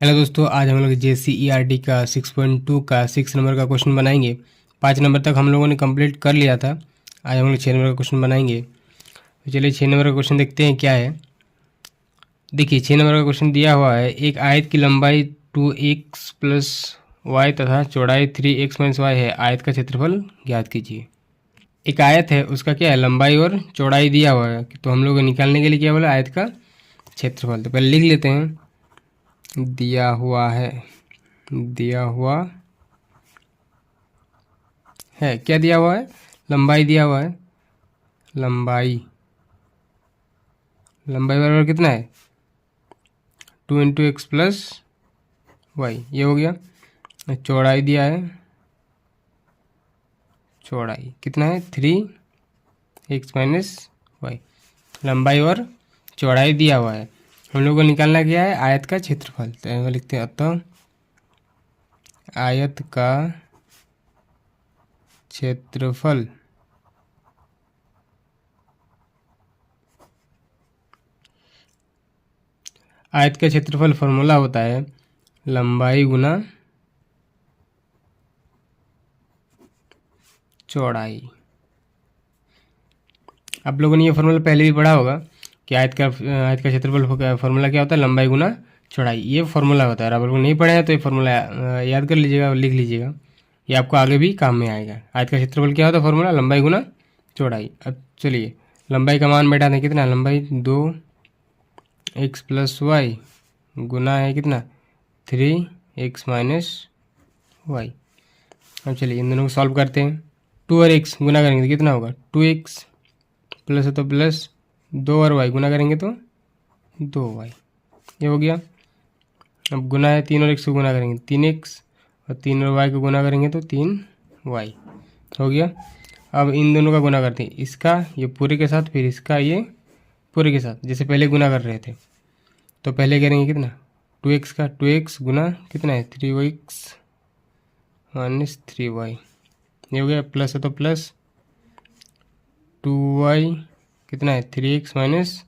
Hello दोस्तों, आज हम लोग JCERT का 6.2 का 6 नंबर का क्वेश्चन बनाएंगे। 5 नंबर तक हम लोगों ने कंप्लीट कर लिया था। आज हम लोग 6 नंबर का क्वेश्चन बनाएंगे। तो चलिए 6 नंबर का क्वेश्चन देखते हैं क्या है। देखिए 6 नंबर का क्वेश्चन दिया हुआ है, एक आयत की लंबाई 2x प्लस वाई तथा चौड़ाई 3x माइनस वाई है। आयत का क्षेत्रफल ज्ञात कीजिए। एक आयत है, उसका क्या है, लंबाई और चौड़ाई दिया हुआ है। तो हम लोग निकालने के लिए क्या बोला, आयत का क्षेत्रफल। तो पहले लिख लेते हैं, दिया हुआ है, दिया हुआ है, क्या दिया हुआ है, लंबाई दिया हुआ है। लंबाई लंबाई बराबर कितना है, 2 × x प्लस वाई, ये हो गया। चौड़ाई दिया है, चौड़ाई कितना है, 3x माइनस वाई। लंबाई और चौड़ाई दिया हुआ है। हम लोग को निकालना क्या है, आयत का क्षेत्रफल। तो यहाँ लिखते हैं, अतः आयत का क्षेत्रफल आयत का क्षेत्रफल फॉर्मूला होता है लंबाई गुना चौड़ाई। आप लोगों ने ये फॉर्मूला पहले भी पढ़ा होगा कि आयत का क्षेत्रफल फॉर्मूला क्या होता है, लंबाई गुना चौड़ाई। ये फॉर्मूला होता है। आप लोग नहीं पढ़े हैं तो ये फॉर्मूला याद कर लीजिएगा और लिख लीजिएगा, ये आपको आगे भी काम में आएगा। आयत का क्षेत्रफल क्या होता है, फॉर्मूला लंबाई गुना चौड़ाई। अब चलिए लंबाई का मान बैठा दें, कितना लंबाई 2x प्लस वाई गुना है कितना 3x माइनस वाई। अब चलिए इन दोनों को सॉल्व करते हैं। 2 और x गुना करेंगे तो कितना होगा, 2x प्लस है तो प्लस 2 और y गुना करेंगे तो 2y, ये हो गया। अब गुना है, 3 और x को गुना करेंगे 3x और 3 और y को गुना करेंगे तो 3y हो गया। अब इन दोनों का गुना करते हैं, इसका ये पूरे के साथ, फिर इसका ये पूरे के साथ, जैसे पहले गुना कर रहे थे। तो पहले करेंगे कितना, 2x का 2x गुना कितना है 3x माइनस 3y, ये हो गया। प्लस है तो प्लस 2y कितना है 3x माइनस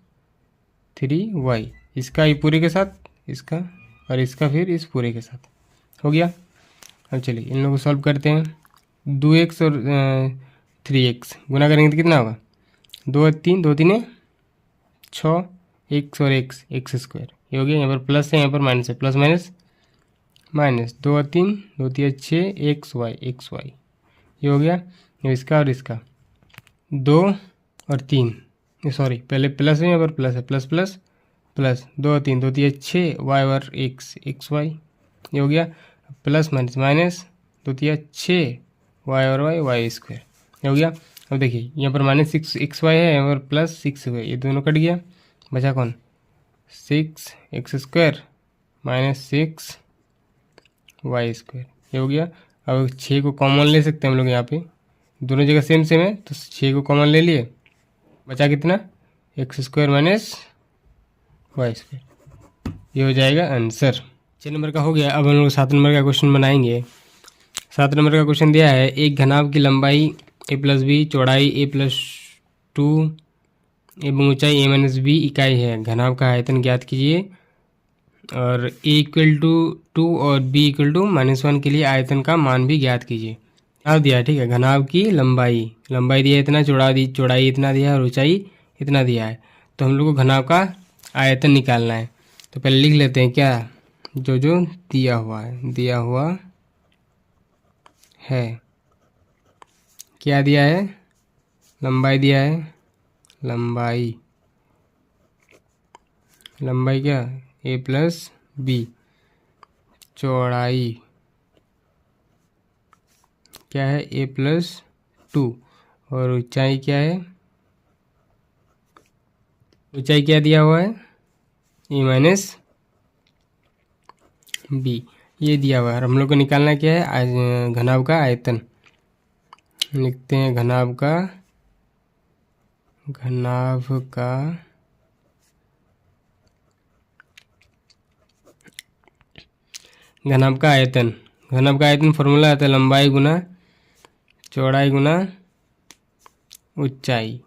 3y, इसका ये पूरे के साथ, इसका और इसका फिर इस पूरे के साथ हो गया। अब चलिए इन लोगों को सॉल्व करते हैं। 2x और 3x गुना करेंगे तो कितना होगा, 2 और 3, 2 3 6, x और x स्क्वायर, ये हो गया। यहाँ पर प्लस है, यहाँ पर माइनस है, प्लस माइनस माइनस 2 और 3, 2 3 6, x y, ये हो गया। ये इसका और इसका 2 और 3, सॉरी पहले प्लस है, यहाँ पर प्लस है, प्लस प्लस प्लस 2 और 3, 2 3 6, y और x y, ये हो गया। प्लस माइनस माइनस 2 3 6, y और y स्क्वायर, ये हो गया। अब देखिए यहाँ पर माइनस 6 y है, यहाँ पर प्लस 6 y, ये दोनों कट गया, बचा कौन, 6x square minus 6y square, ये हो गया। अब 6 को कॉमन ले सकते हैं हम लोग, यहाँ पे दोनों जगह सेम सेम है तो 6 को कॉमन ले लिए, बचा कितना, x square minus y square, ये हो जाएगा आंसर। 6 नंबर का हो गया। अब हम लोग 7 नंबर का क्वेश्चन बनाएंगे। 7 नंबर का क्वेश्चन दिया है, एक घनाभ की लंबाई a प्लस बी, चौड़ाई a प्लस 2 एवं ऊंचाई a माइनस बी इकाई है। घनाभ का आयतन ज्ञात कीजिए। और a इक्वल टू 2 और b इक्वल टू -1 के लिए आयतन का मान भी ज्ञात कीजिए। अब दिया है, ठीक है, घनाभ की लंबाई दिया है इतना, चौड़ाई इतना दिया है और ऊंचाई इतना दिया है। तो हम लोग को घनाभ का आयतन निकालना है। तो पहले लिख लेते हैं क्या, जो जो दिया हुआ है, क्या दिया है, लंबाई दिया है, लंबाई क्या, a प्लस बी, चौड़ाई क्या है, a प्लस 2 और ऊंचाई क्या है, ऊंचाई क्या दिया हुआ है, a माइनस बी, ये दिया हुआ है। हम लोग को निकालना क्या है, घनाभ का आयतन। लिखते हैं घनाभ का आयतन। घनाभ का आयतन फॉर्मूला आता है लंबाई गुना चौड़ाई गुना ऊंचाई।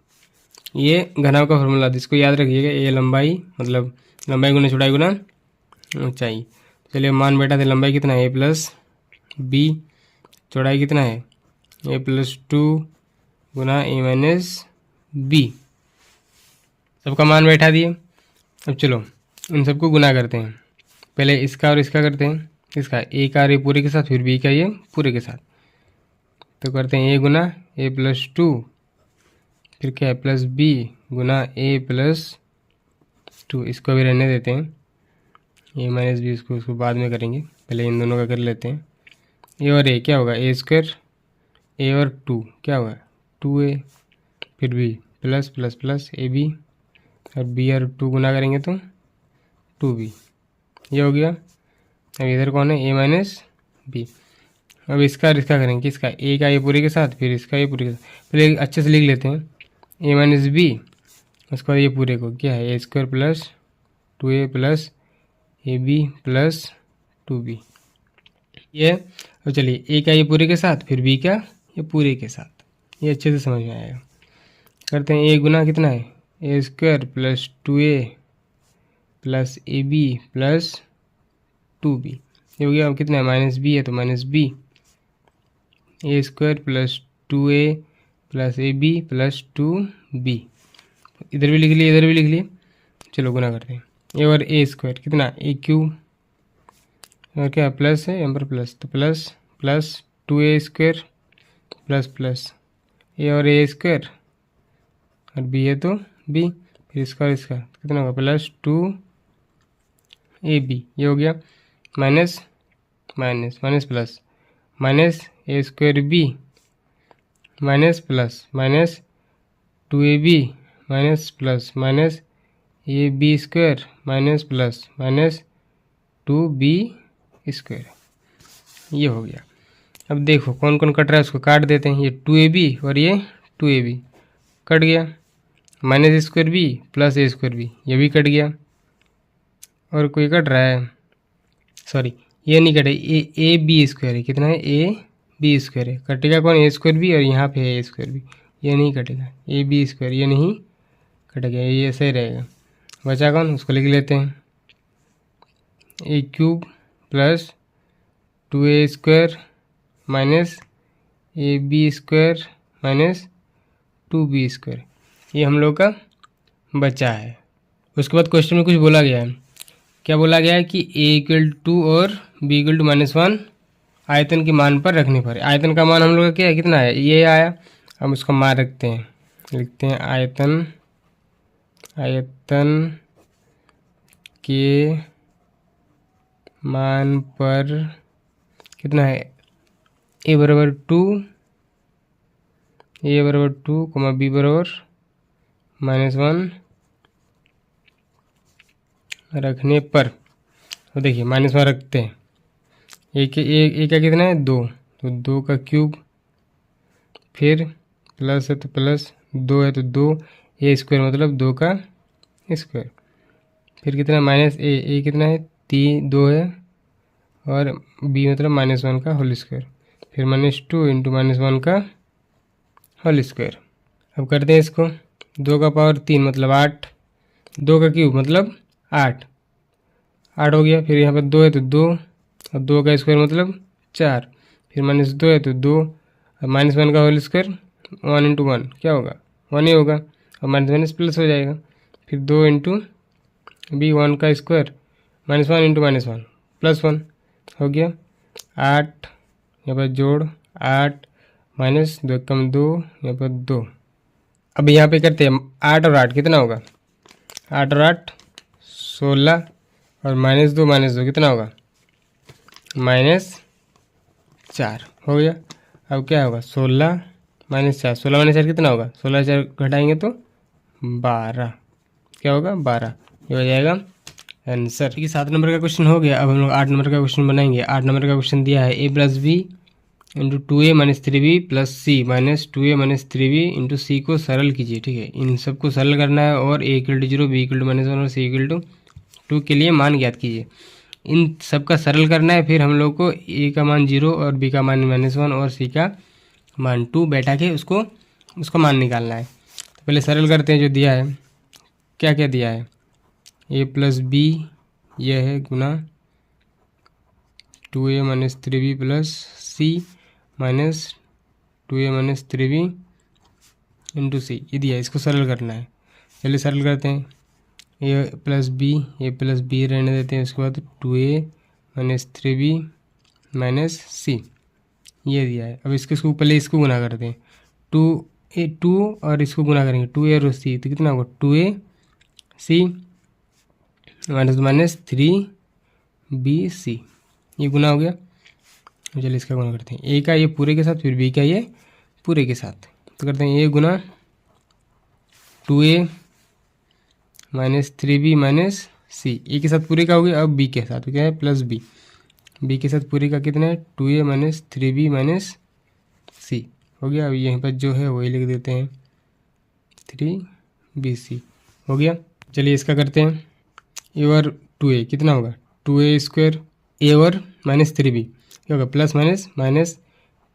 ये घनाभ का फॉर्मूला, इसको याद रखिएगा। ये लंबाई मतलब लंबाई गुना चौड़ाई गुना ऊंचाई। चलिए मान बैठा था, लंबाई कितना है, ए प्लस बी, चौड़ाई कितना है, ए प्लस 2 गुना ए माइनस बी, सबका मान बैठा दिए। अब चलो इन सबको गुना करते हैं, पहले इसका और इसका करते हैं, इसका ए का और ए पूरे के साथ, फिर बी का ये पूरे के साथ, तो करते हैं ए गुना ए प्लस 2, फिर क्या है प्लस बी गुना ए प्लस 2, इसको भी रहने देते हैं, ए माइनस बी उसको बाद में करेंगे, पहले इन दोनों का कर लेते हैं। ए और ए क्या होगा, ए स्क्वायर, ए और 2 क्या होगा 2a, फिर b plus plus plus a b, और बी और 2 गुना करेंगे तो 2b, ये हो गया। अब इधर कौन है, ए माइनस बी। अब इसका और इसका करेंगे, इसका ए का ए पूरे के साथ, फिर इसका ए पूरे के साथ, पहले अच्छे से लिख लेते हैं, ए माइनस बी, उसके बाद ये पूरे को क्या है, a square plus 2a plus a b plus 2b, ये। अब चलिए ए का ये पूरे के साथ, फिर बी का ये पूरे के साथ, ये अच्छे से समझ में आएगा। करते हैं ए गुना कितना है, a square plus 2a plus a b plus 2b, ये हो गया। अब कितना है, माइनस बी है तो minus b, a square plus 2a plus a b plus 2b, इधर भी लिख लिए इधर भी लिख लिए। चलो गुना करते हैं, ए और ए स्क्वायर कितना, ए क्यूब, और क्या प्लस है यहाँ पर प्लस, तो plus plus 2a square plus plus a और ए स्क्वायर, और बी है तो बी, फिर इसका और इसका कितना होगा, प्लस 2ab, ये हो गया। Minus minus minus plus, minus a square b minus plus minus 2ab minus plus minus a b square minus plus minus 2b square, ये हो गया। अब देखो कौन कौन कट रहा है, उसको काट देते हैं, ये 2ab और ये 2ab कट गया, माइनस स्क्वायर बी प्लस ए स्क्वायर बी, ये भी कट गया, और कोई कट रहा है, सॉरी ये नहीं कटे, ए बी स्क्वायर है, कितना है, ए बी स्क्वायर है, कटेगा कौन, ए स्क्वायर बी, और यहाँ पे है ए स्क्वायर बी, ये नहीं कटेगा, ए बी स्क्वायर ये नहीं कटेगा, ये ऐसे ही रहेगा। बचा कौन, उसको लिख लेते हैं, a cube plus 2a square minus a b square minus 2b square, ये हम लोग का बचा है। उसके बाद क्वेश्चन में कुछ बोला गया है, क्या बोला गया है कि a इक्वल टू और b इक्वल टू -1 आयतन के मान पर रखने पर, आयतन का मान हम लोग का क्या है, कितना है, ये आया, हम उसका मान रखते हैं, लिखते हैं आयतन, आयतन के मान पर कितना है, a बराबर 2, a बराबर 2, b बराबर -1 रखने पर, तो देखिए -1 रखते हैं, ए का कितना है 2, तो 2 का क्यूब, फिर प्लस है तो प्लस 2 है तो 2, ए स्क्वायर मतलब 2 का स्क्वायर, फिर कितना माइनस ए कितना है 2 है, और बी मतलब -1 का होल स्क्वायर, फिर -2 इंटू -1 का होल स्क्वायर। अब करते हैं इसको, 2 का पावर 3 मतलब 8, 2 का क्यूब मतलब 8 हो गया, फिर यहाँ पर 2 है तो 2, और 2 का स्क्वायर मतलब 4, फिर -2 है तो 2, और -1 का होल स्क्वायर 1 इंटू 1 क्या होगा 1 ही होगा, और माइनस प्लस हो जाएगा, फिर 2 इंटू बी 1 का स्क्वायर -1 इंटू -1 +1 हो गया, 8 यहाँ पर जोड़ 8 -2 कम 2 यहाँ पर 2। अब यहाँ पे करते हैं 8 और 8 कितना होगा, 8 और 8 16, और -2 कितना होगा -4 हो गया। अब क्या होगा 16 -4, 16 -4 कितना होगा, 16 4 घटाएंगे तो 12, क्या होगा 12, ये हो जाएगा आंसर। ठीक है, 7 नंबर का क्वेश्चन हो गया। अब हम लोग 8 नंबर का क्वेश्चन बनाएंगे। 8 नंबर का क्वेश्चन दिया है a plus b into 2a minus 3b plus c minus 2a minus 3b into c को सरल कीजिए। ठीक है, इन सबको सरल करना है, और a equal to 0, b equal to -1 और c इक्वल टू 2 के लिए मान ज्ञात कीजिए। इन सब का सरल करना है, फिर हम लोग को a का मान 0 और b का मान -1 और c का मान 2 बैठा के उसका मान निकालना है। तो पहले सरल करते हैं, जो दिया है क्या क्या दिया है, a प्लस बी यह है गुना 2a minus 3b plus c minus 2a minus 3b into c, ये दिया, इसको सरल करना है। चलिए सरल करते हैं। ए प्लस बी रहने देते हैं, उसके बाद 2a माइनस 3b माइनस सी, ये दिया है। अब इसको पहले इसको गुना करते हैं, 2 और इसको गुना करेंगे 2a और सी, तो कितना होगा 2a सी माइनस 3bc, ये गुना हो गया। चलिए इसका गुना करते हैं, ए का ये पूरे के साथ, फिर बी का ये पूरे के साथ, तो करते हैं ए गुना 2a माइनस 3b माइनस सी, ए के साथ पूरे का हो गया। अब बी के साथ क्या है प्लस बी के साथ पूरे का कितना है 2a माइनस 3b माइनस सी हो गया। अब यहीं पर जो है वही लिख देते हैं 3bc हो गया। चलिए इसका करते हैं, ए और 2a कितना होगा 2a स्क्वायर, ए और माइनस 3b क्या होगा प्लस माइनस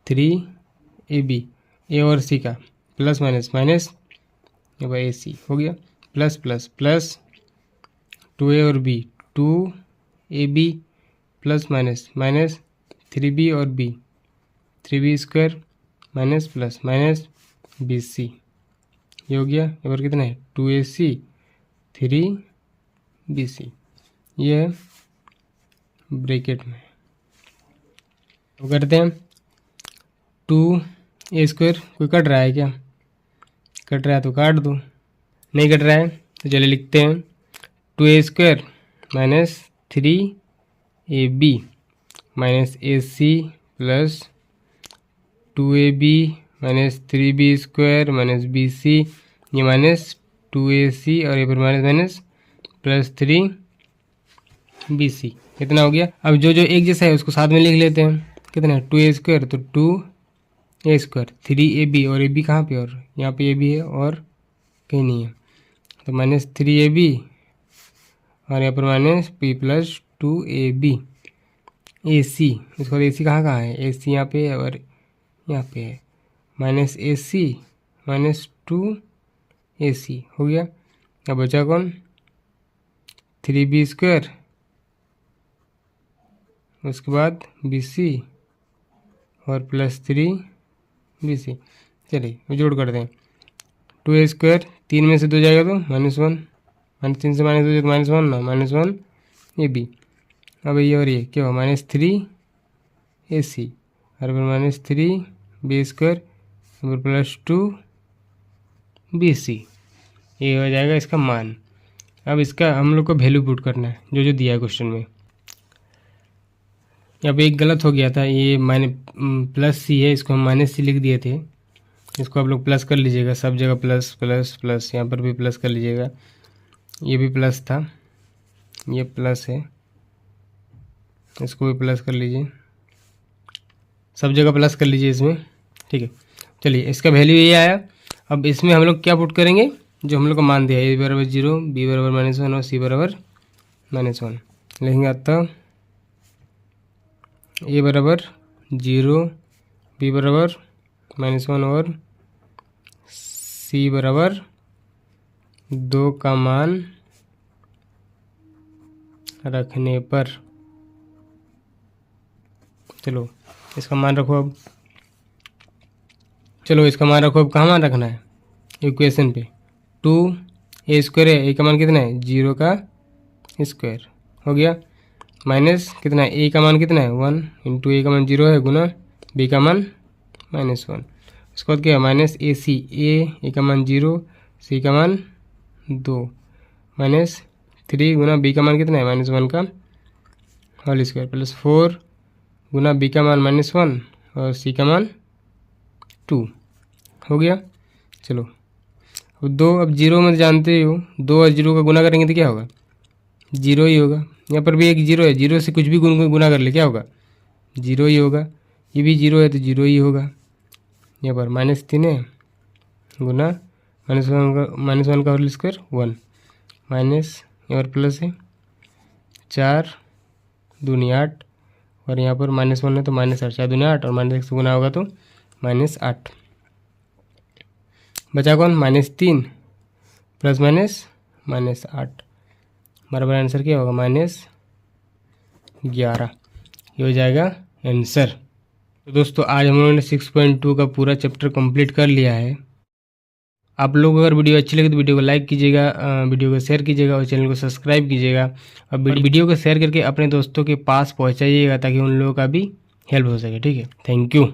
3ab, ए और सी का प्लस माइनस ए सी हो गया, प्लस 2a और b 2ab plus minus 3b और b 3b square minus plus bc, ये हो गया। यहाँ पर कितना है 2ac 3bc, ये है ब्रैकेट में। तो करते हैं 2a स्क्वायर, कोई कट रहा है क्या, कट रहा है तो काट दो, नहीं कट रहा है तो चलिए लिखते हैं 2a square minus 3ab minus ac plus 2ab minus 3b square minus bc, ये माइनस 2ac और ये पर माइनस प्लस 3bc, इतना हो गया। अब जो एक जैसा है उसको साथ में लिख लेते हैं, कितना है 2a स्क्वायर, तो 2a स्क्वायर 3ab और ab कहाँ पे, और यहाँ पे ab है और कहीं नहीं है, तो माइनस 3ab और यहाँ पर minus p plus 2ab ac, इसको ac कहाँ है, ac यहाँ पे है और यहाँ पे है, माइनस ac माइनस 2ac हो गया। अब बचा कौन 3b स्क्वायर, उसके बाद bc और प्लस 3bc। चलिए जोड़ करते हैं, 2a स्क्वायर 3 में से 2 जाएगा तो -1, -3 से -2 जाएगा तो -1 ना, -1 ab, अब ये और ये क्या हुआ -3ac और फिर -3b स्क्वायर और प्लस 2bc, ये हो जाएगा इसका मान। अब इसका हम लोग को वैल्यू पुट करना है जो दिया है क्वेश्चन में। यहाँ पे एक गलत हो गया था, ये प्लस सी है, इसको हम माइनस सी लिख दिए थे, इसको आप लोग प्लस कर लीजिएगा, सब जगह प्लस प्लस प्लस, यहाँ पर भी प्लस कर लीजिएगा, ये भी प्लस था, ये प्लस है, इसको भी प्लस कर लीजिए, सब जगह प्लस कर लीजिए इसमें, ठीक है। चलिए इसका वैल्यू ये आया। अब इसमें हम लोग क्या पुट करेंगे, जो हम लोग को मान दिया है, a बराबर 0, b बराबर -1 और c बराबर -1 लिखेंगे। अतः a बराबर 0, b बराबर -1 और c बराबर 2 का मान रखने पर, चलो इसका मान रखो। अब चलो इसका मान रखो, अब कहाँ मान रखना है इक्वेशन पे, 2a स्क्वायर है, a का मान कितना है 0 का स्क्वायर हो गया, माइनस कितना है a का मान कितना है 1 इंटू a का मान 0 है गुना b का मान -1, उसके बाद क्या है माइनस ac, a का मान 0, c का मान 2 माइनस 3 गुना b का मान कितना है -1 का होल स्क्वायर प्लस 4 गुना b का मान -1 और c का मान 2 हो गया। चलो अब 2, अब 0 मत जानते हो, 2 और 0 का गुना करेंगे तो क्या होगा 0 ही होगा, यहाँ पर भी एक 0 है, 0 से कुछ भी गुना कर ले क्या होगा 0 ही होगा, ये भी 0 है तो 0 ही होगा, यहाँ पर -3 है गुना -1 का होल स्क्वायर 1 माइनस, यहाँ पर प्लस है 4 दूनी 8 और यहाँ पर -1 है तो -8, 4 दूनी 8 और -1 से गुना होगा तो -8, बचा कौन -3 प्लस -8, बराबर आंसर क्या होगा -11। ये हो जाएगा आंसर। तो दोस्तों आज हम लोगों ने 6.2 का पूरा चैप्टर कंप्लीट कर लिया है। आप लोग अगर वीडियो अच्छी लगे तो वीडियो को लाइक कीजिएगा, वीडियो को शेयर कीजिएगा और चैनल को सब्सक्राइब कीजिएगा। और वीडियो को शेयर करके अपने दोस्तों के पास पहुंचाइएगा ताकि उन लोगों का भी हेल्प हो सके। ठीक है, थैंक यू।